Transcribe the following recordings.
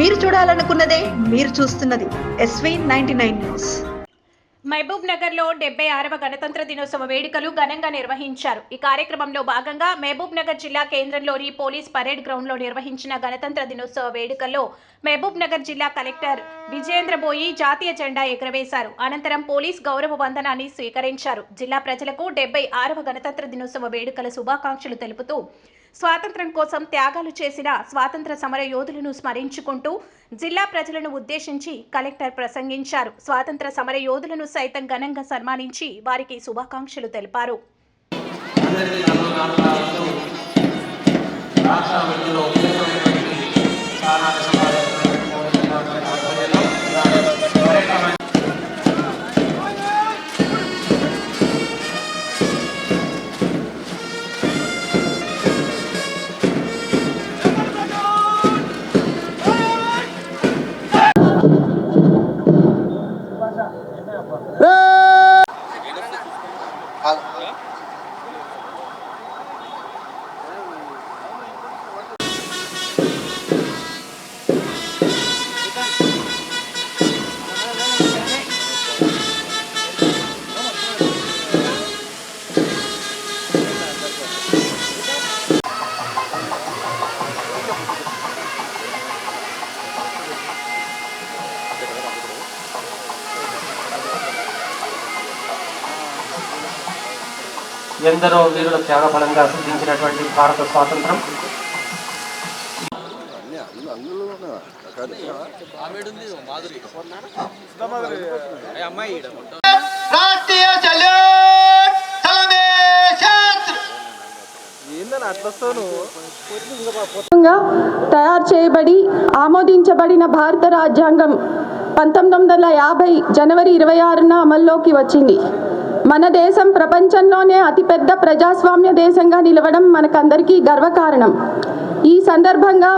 మీరు చూడాలనుకున్నదే మీరు చూస్తున్నది SV99 న్యూస్. మహబూబ్ నగర్లో 76వ గణతంత్ర దినోత్సవ వేడుకలు ఘనంగా నిర్వహించారు. ఈ కార్యక్రమంలో భాగంగా మహబూబ్ నగర్ జిల్లా కేంద్రంలోని పోలీస్ పరేడ్ గ్రౌండ్లో నిర్వహించిన గణతంత్ర దినోత్సవ వేడుకల్లో మహబూబ్ నగర్ జిల్లా కలెక్టర్ విజేంద్ర బోయి జాతీయ జెండా ఎగురవేశారు. అనంతరం పోలీస్ గౌరవ వందనాన్ని స్వీకరించారు. జిల్లా ప్రజలకు 76వ గణతంత్ర దినోత్సవ వేడుకల శుభాకాంక్షలు తెలుపుతూ స్వాతంత్ర్యం కోసం త్యాగాలు చేసిన స్వాతంత్ర సమర యోధులను స్మరించుకుంటూ జిల్లా ప్రజలను ఉద్దేశించి కలెక్టర్ ప్రసంగించారు. స్వాతంత్ర సమర యోధులను సైతం ఘనంగా సన్మానించి వారికి శుభాకాంక్షలు తెలిపారు. ఎందరో వీరుల త్యాగఫలంగా సిద్ధించినటువంటి భారత స్వాతంత్రం తయారు చేయబడి ఆమోదించబడిన భారత రాజ్యాంగం 1950 జనవరి 26న అమల్లోకి వచ్చింది. మన దేశం ప్రపంచంలోనే అతిపెద్ద ప్రజాస్వామ్య దేశంగా నిలవడం మనకందరికీ గర్వకారణం. ఈ సందర్భంగా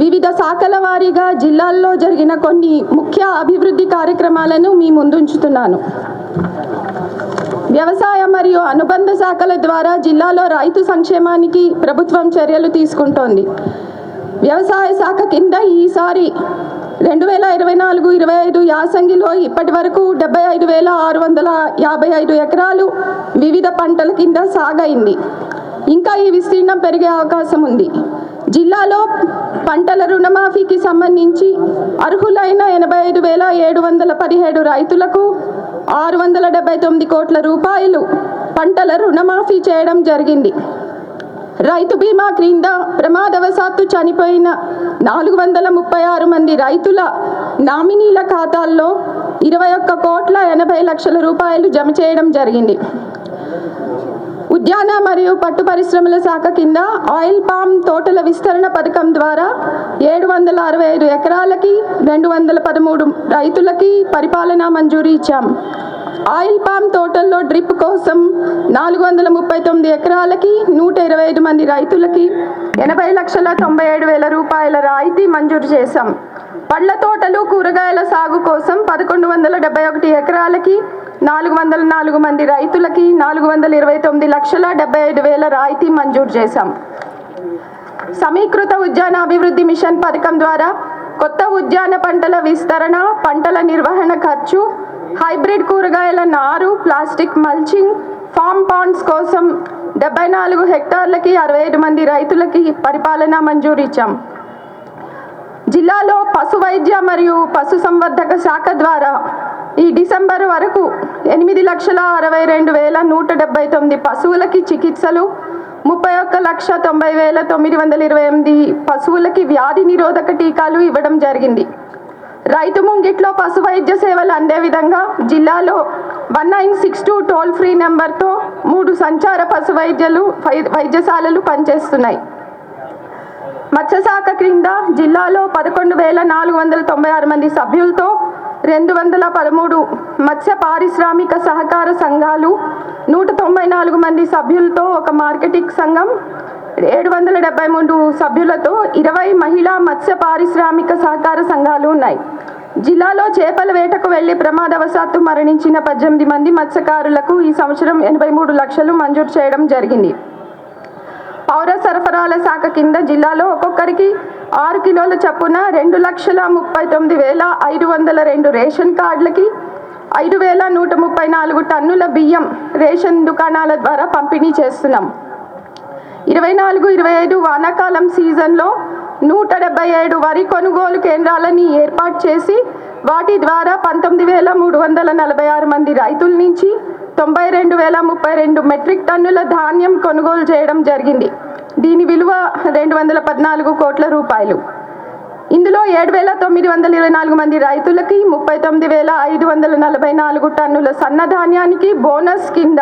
వివిధ శాఖల వారీగా జిల్లాల్లో జరిగిన కొన్ని ముఖ్య అభివృద్ధి కార్యక్రమాలను మీ ముందుంచుతున్నాను. వ్యవసాయ మరియు అనుబంధ శాఖల ద్వారా జిల్లాలో రైతు సంక్షేమానికి ప్రభుత్వం చర్యలు తీసుకుంటోంది. వ్యవసాయ శాఖ కింద ఈసారి 2024-25 యాసంగిలో ఇప్పటి వరకు 75,655 ఎకరాలు వివిధ పంటల కింద సాగైంది. ఇంకా ఈ విస్తీర్ణం పెరిగే అవకాశం ఉంది. జిల్లాలో పంటల రుణమాఫీకి సంబంధించి అర్హులైన 85,717 రైతులకు 679 కోట్ల రూపాయలు పంటల రుణమాఫీ చేయడం జరిగింది. రైతు బీమా క్రింద ప్రమాదవశాత్తు చనిపోయిన 436 మంది రైతుల నామినీల ఖాతాల్లో 21,80,00,000 రూపాయలు జమ చేయడం జరిగింది. ఉద్యాన మరియు పట్టు పరిశ్రమల శాఖ కింద ఆయిల్ పామ్ తోటల విస్తరణ పథకం ద్వారా 765 ఎకరాలకి 213 రైతులకి పరిపాలనా మంజూరీ ఇచ్చాం. ఆయిల్ పామ్ తోటల్లో డ్రిప్ కోసం 439 ఎకరాలకి 125 మంది రైతులకి 80,97,000 రూపాయల రాయితీ మంజూరు చేశాం. పళ్ళ తోటలు కూరగాయల సాగు కోసం 1171 ఎకరాలకి 404 మంది రైతులకి 429,75,000 రాయితీ మంజూరు చేశాం. సమీకృత ఉద్యాన అభివృద్ధి మిషన్ పథకం ద్వారా కొత్త ఉద్యాన పంటల విస్తరణ, పంటల నిర్వహణ ఖర్చు, హైబ్రిడ్ కూరగాయల నారు, ప్లాస్టిక్ మల్చింగ్, ఫామ్ పాండ్స్ కోసం 74 హెక్టార్లకి 65 మంది రైతులకి పరిపాలనా మంజూరు ఇచ్చాం. జిల్లాలో పశు వైద్య మరియు పశు సంవర్ధక శాఖ ద్వారా ఈ డిసెంబర్ వరకు 8,62,179 పశువులకి చికిత్సలు, 31,90,928 పశువులకి వ్యాధి నిరోధక టీకాలు ఇవ్వడం జరిగింది. రైతు ముంగిట్లో పశు వైద్య సేవలు అందే విధంగా జిల్లాలో 1962 టోల్ ఫ్రీ నెంబర్తో 3 సంచార పశు వైద్యశాలలు పనిచేస్తున్నాయి. మత్స్యశాఖ క్రింద జిల్లాలో 11,496 మంది సభ్యులతో 213 మత్స్య పారిశ్రామిక సహకార సంఘాలు, 194 మంది సభ్యులతో ఒక మార్కెటింగ్ సంఘం, 773 సభ్యులతో 20 మహిళా మత్స్య పారిశ్రామిక సహకార సంఘాలు ఉన్నాయి. జిల్లాలో చేపల వేటకు వెళ్లి ప్రమాదవశాత్తు మరణించిన 18 మంది మత్స్యకారులకు ఈ సంవత్సరం 83 లక్షలు మంజూరు చేయడం జరిగింది. పౌర సరఫరాల శాఖ కింద జిల్లాలో ఒక్కొక్కరికి 6 కిలోల చొప్పున 2,39,502 రేషన్ కార్డులకి 5,134 టన్నుల బియ్యం రేషన్ దుకాణాల ద్వారా పంపిణీ చేస్తున్నాం. 24-25 వానాకాలం సీజన్లో 177 వరి కొనుగోలు కేంద్రాలని ఏర్పాటు చేసి వాటి ద్వారా 19,346 మంది రైతుల నుంచి 92,032 మెట్రిక్ టన్నుల ధాన్యం కొనుగోలు చేయడం జరిగింది. దీని విలువ 214 కోట్ల రూపాయలు. ఇందులో 7,924 మంది రైతులకి 39,544 టన్నుల సన్నధాన్యానికి బోనస్ కింద